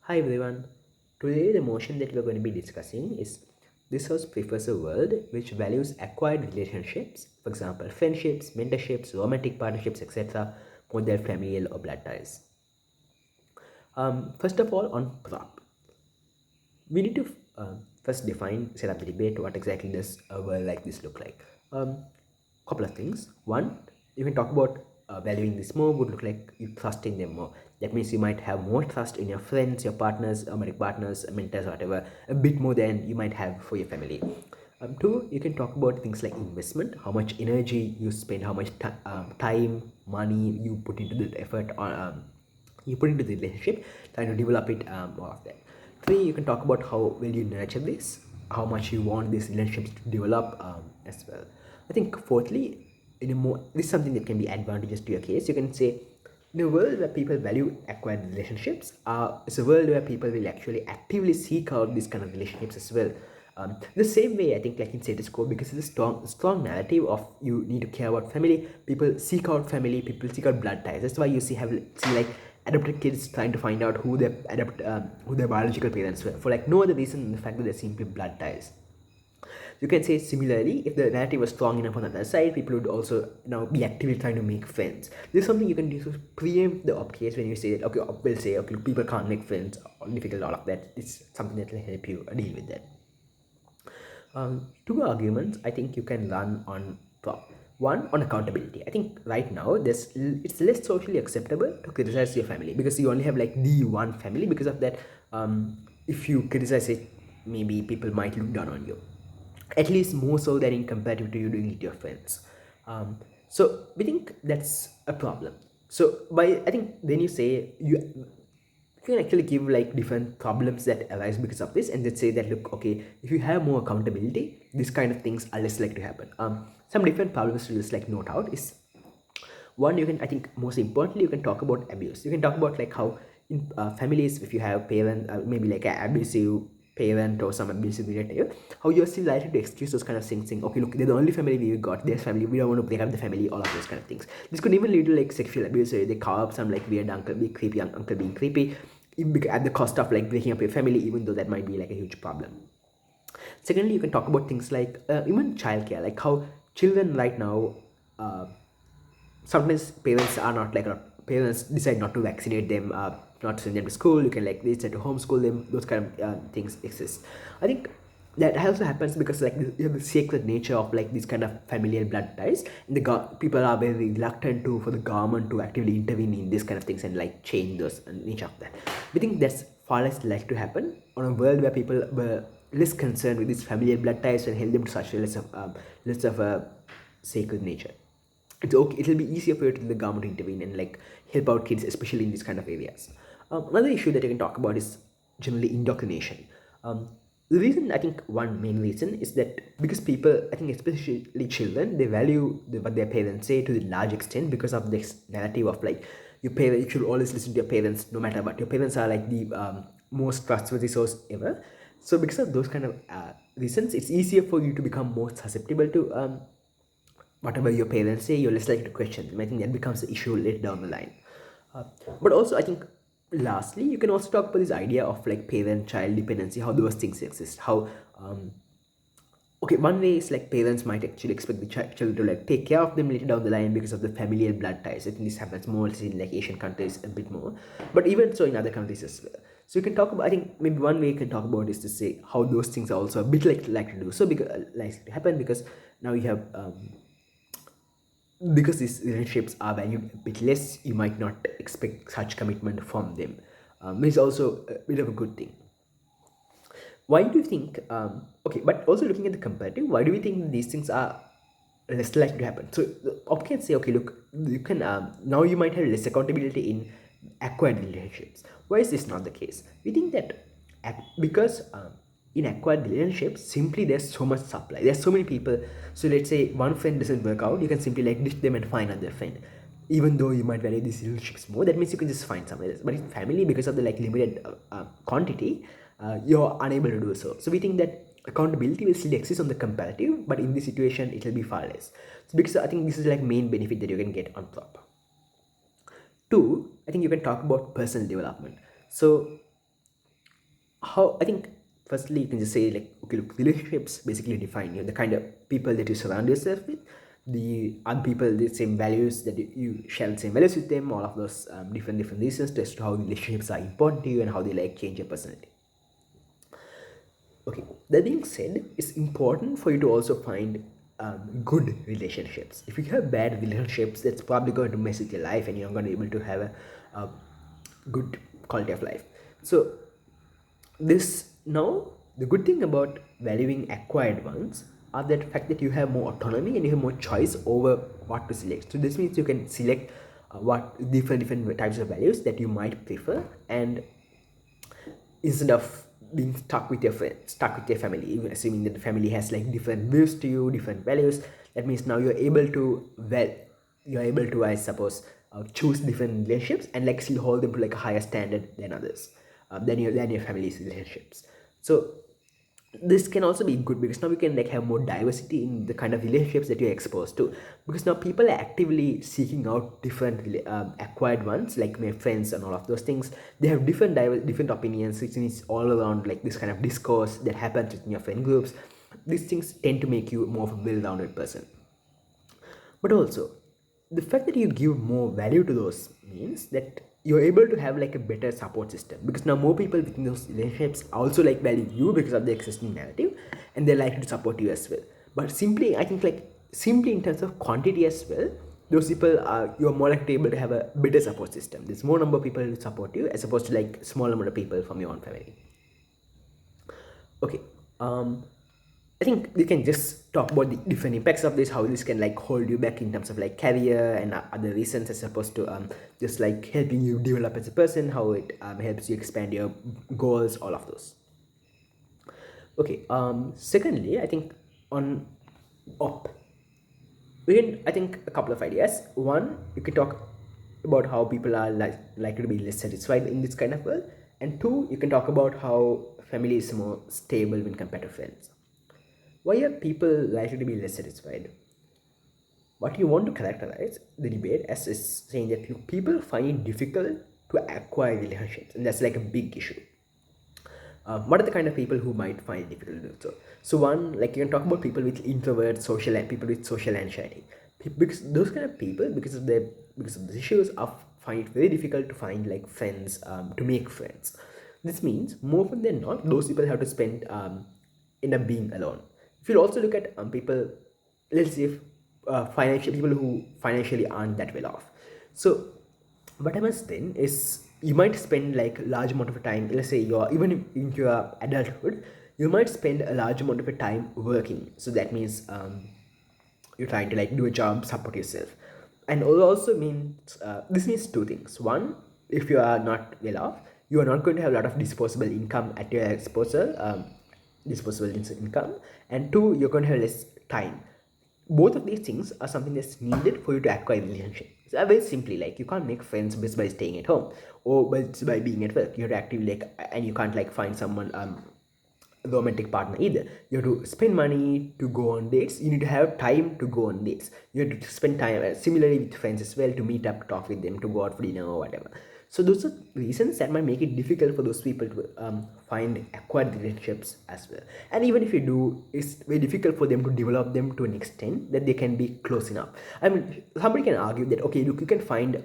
Hi everyone. Today the motion that we're going to be discussing is this house prefers a world which values acquired relationships, for example, friendships, mentorships, romantic partnerships, etc., more than familial or blood ties. First of all, on prop, we need to first define, set up the debate. What exactly does a world like this look like? Couple of things. One, you can talk about valuing this more would look like you trusting them more. That means you might have more trust in your friends, your partners, romantic partners, mentors, whatever, a bit more than you might have for your family. Two, you can talk about things like investment, how much energy you spend, how much time, money you put into the effort on you put into the relationship, trying to develop it, more of that. Three, you can talk about how will you nurture this, how much you want these relationships to develop, as well. I think fourthly, in a more, this is something that can be advantageous to your case. You can say, in a world where people value acquired relationships, it's a world where people will actually actively seek out these kind of relationships as well. The same way, I think, like in status quo, because it's a strong narrative of you need to care about family. People seek out family. People seek out blood ties. That's why you see like adopted kids trying to find out who their biological parents were, for like no other reason than the fact that they're simply blood ties. You can say similarly, if the narrative was strong enough on the other side, people would also now be actively trying to make friends. This is something you can do to preempt the up case when you say that, okay, we'll say, okay, people can't make friends, or difficult, all of that. It's something that will help you deal with that. Two arguments I think you can run on top. One, on accountability. I think right now it's less socially acceptable to criticize your family because you only have like the one family. Because of that, if you criticize it, maybe people might look down on you. At least more so than in comparative to you doing it to your friends. So we think that's a problem. So by I think then you say you can actually give like different problems that arise because of this, and then say that, look, okay, if you have more accountability, these kind of things are less likely to happen. Some different problems to just like note out is, one, you can, I think most importantly, you can talk about abuse. You can talk about like how in families, if you have parent, maybe like an abusive parent or some abusive relative, how you're still likely to excuse those kind of things, saying, okay, look, they're the only family we got, their family, we don't want to break up the family, all of those kind of things. This could even lead to like sexual abuse, where they call up some like weird uncle, be creepy uncle being creepy, at the cost of like breaking up your family, even though that might be like a huge problem. Secondly, you can talk about things like even childcare, like how children right now, uh, sometimes parents are not like parents decide not to vaccinate them, not to send them to school. You can like they decide to homeschool them. Those kind of things exist. I think that also happens because like you have the sacred nature of like these kind of familial blood ties, and the people are very reluctant to for the government to actively intervene in these kind of things and like change those nature of that. We think that's far less likely to happen on a world where people were less concerned with these familial blood ties and held them to such a less of a sacred nature. It's okay, it'll be easier for you to the government to intervene and like help out kids, especially in these kind of areas. Another issue that you can talk about is generally indoctrination. The reason, I think one main reason is that because people, I think especially children, they value what their parents say to the large extent because of this narrative of like your parents, you should always listen to your parents no matter what. Your parents are like the most trustworthy source ever. So because of those kind of reasons, it's easier for you to become more susceptible to whatever your parents say. You're less likely to question them. I think that becomes the issue later down the line. Uh, but also, I think, lastly, you can also talk about this idea of like parent-child dependency, how those things exist. How, okay, one way is like parents might actually expect the children to like take care of them later down the line because of the familial blood ties. I think this happens more in like Asian countries a bit more, but even so in other countries as well. So you can talk about. I think maybe one way you can talk about is to say how those things are also a bit like to do so because like to happen because now you have because these relationships are valued a bit less, you might not expect such commitment from them. Is also a bit of a good thing. Why do you think? Okay, but also looking at the comparative, why do we think these things are less likely to happen? So the op can say, okay, look, you can now you might have less accountability in acquired relationships. Why is this not the case? We think that because in acquired relationships, simply there's so much supply. There's so many people. So let's say one friend doesn't work out, you can simply like ditch them and find another friend. Even though you might value these relationships more, that means you can just find somewhere else. But in family, because of the like limited quantity, you're unable to do so. So we think that accountability will still exist on the comparative, but in this situation, it will be far less. So because I think this is like main benefit that you can get on top. Two, I think you can talk about personal development. So how I think firstly you can just say like, okay, look, relationships basically define you, the kind of people that you surround yourself with, the other people, the same values that you share the same values with them, all of those different reasons as to how relationships are important to you and how they like change your personality. Okay, that being said, it's important for you to also find good relationships. If you have bad relationships, that's probably going to mess with your life and you're not going to be able to have a good quality of life. So this now, the good thing about valuing acquired ones are that fact that you have more autonomy and you have more choice over what to select. So this means you can select what different types of values that you might prefer, and instead of being stuck with your friends, stuck with your family, even assuming that the family has like different views to you, different values. That means now you're able to, well, you're able to, I suppose, choose different relationships and like still hold them to like a higher standard than others, than your family's relationships. So this can also be good because now we can like have more diversity in the kind of relationships that you're exposed to, because now people are actively seeking out different acquired ones, like my friends and all of those things. They have different opinions, which is all around like this kind of discourse that happens within your friend groups. These things tend to make you more of a well-rounded person. But also, the fact that you give more value to those means that you're able to have like a better support system, because now more people within those relationships also like value you because of the existing narrative, and they're likely to support you as well. But simply, I think like simply in terms of quantity as well, those people are, you're more likely able to have a better support system. There's more number of people who support you as opposed to like small number of people from your own family. Okay, I think we can just talk about the different impacts of this, how this can like hold you back in terms of like career and other reasons, as opposed to just like helping you develop as a person, how it helps you expand your goals, all of those. Okay, secondly, I think on op, we can, I think, a couple of ideas. One, you can talk about how people are likely to be less satisfied in this kind of world, and two, you can talk about how family is more stable when compared to friends. Why are people likely to be less satisfied? What you want to characterize the debate as is saying that people find it difficult to acquire relationships, and that's like a big issue. What are the kind of people who might find it difficult to do so? So one, like you can talk about people with introvert, social, and people with social anxiety, because those kind of people, because of the issues, of find it very difficult to find like friends, to make friends. This means more often than not, those people have to spend end up being alone. If you also look at people, let's say if, financial people who financially aren't that well off. So what happens then is you might spend like large amount of time, let's say you're even in your adulthood, you might spend a large amount of your time working. So that means you're trying to like do a job, support yourself. And it also means this means two things. One, if you are not well off, you are not going to have a lot of disposable income at your disposal, income. And two, you're going to have less time. Both of these things are something that's needed for you to acquire a relationship. So very simply, like you can't make friends just by staying at home or by being at work. You have to actively like, and you can't like find someone romantic partner either. You have to spend money to go on dates. You need to have time to go on dates. You have to spend time similarly with friends as well, to meet up, talk with them, to go out for dinner or whatever. So those are reasons that might make it difficult for those people to find acquired relationships as well. And even if you do, it's very difficult for them to develop them to an extent that they can be close enough. I mean, somebody can argue that okay, look, you can find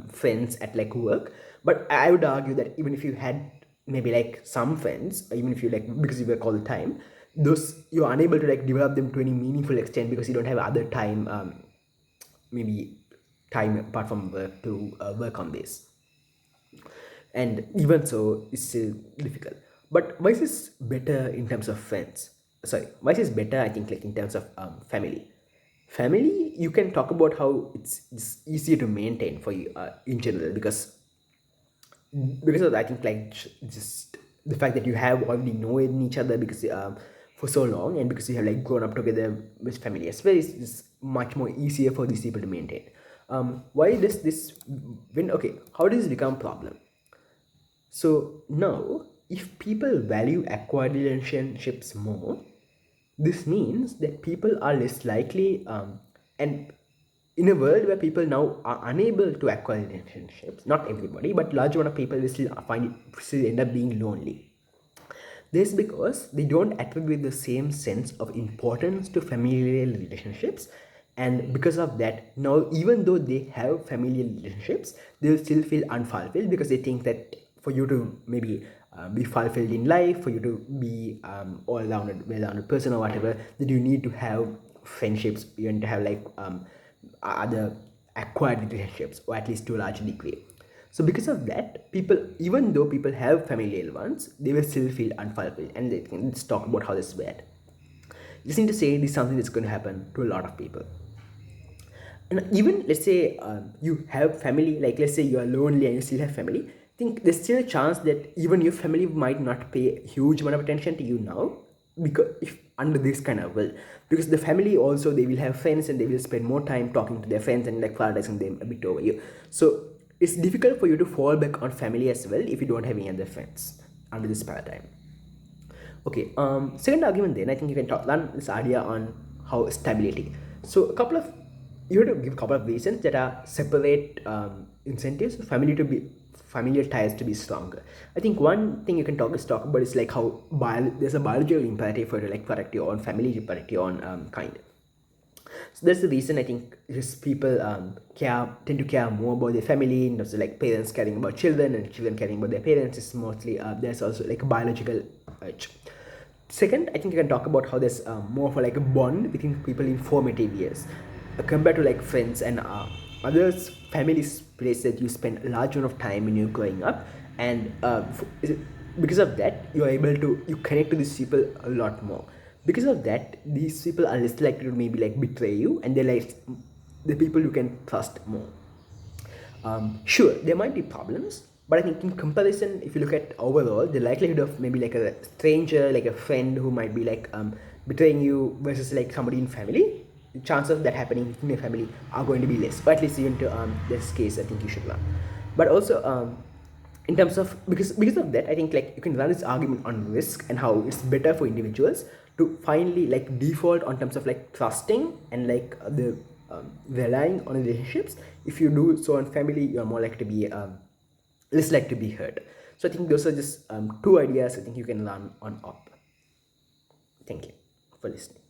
friends at like work, but I would argue that even if you had maybe like some friends, even if you like, because you work all the time, those you're unable to like develop them to any meaningful extent because you don't have other time, maybe time apart from work to work on this. And even so, it's still difficult. But why is this better in terms of friends? Sorry, why is this better? I think like in terms of family. Family, you can talk about how it's easier to maintain for you in general, because of I think like just the fact that you have already known each other because for so long, and because you have like grown up together with family as well, it's much more easier for these people to maintain. Why does this when okay? How does this become a problem? So now, if people value acquired relationships more, this means that people are less likely, and in a world where people now are unable to acquire relationships, not everybody, but large amount of people will still find it, still end up being lonely. This is because they don't attribute the same sense of importance to familial relationships, and because of that, now even though they have familial relationships, they will still feel unfulfilled because they think that for you to maybe be fulfilled in life, for you to be all-rounded, well-rounded person or whatever, that you need to have friendships, you need to have like other acquired relationships, or at least to a large degree. So because of that, people, even though people have familial ones, they will still feel unfulfilled, and let's talk about how this is bad. Just need to say this is something that's going to happen to a lot of people. And even let's say you have family, like let's say you are lonely and you still have family, I think there's still a chance that even your family might not pay a huge amount of attention to you now, because if under this kind of will, because the family also, they will have friends and they will spend more time talking to their friends and like prioritizing them a bit over you. So it's difficult for you to fall back on family as well if you don't have any other friends under this paradigm. Okay, second argument then, I think you can talk learn this idea on how stability. So a couple of, you have to give a couple of reasons that are separate incentives for family to be, familial ties to be stronger. I think one thing you can talk about is like how there's a biological imperative for you to like protect your own family, to protect your own kind. So that's the reason I think just people tend to care more about their family, and also like parents caring about children and children caring about their parents is mostly there's also like a biological urge. Second, I think you can talk about how there's more of like a bond between people in formative years compared to like friends and others, families, place that you spend a large amount of time when you're growing up, and because of that you're able to, you connect to these people a lot more. Because of that, these people are less likely to maybe like betray you, and they're like the people you can trust more. Sure, there might be problems, but I think in comparison, if you look at overall, the likelihood of maybe like a stranger, like a friend who might be like betraying you versus like somebody in family, the chances of that happening in your family are going to be less. Or at least even to this case, I think you should learn. But also, in terms of, because of that, I think like you can run this argument on risk and how it's better for individuals to finally like default on terms of like trusting and like the relying on relationships. If you do so on family, you're more likely to be less likely to be hurt. So I think those are just two ideas I think you can learn on op. Thank you for listening.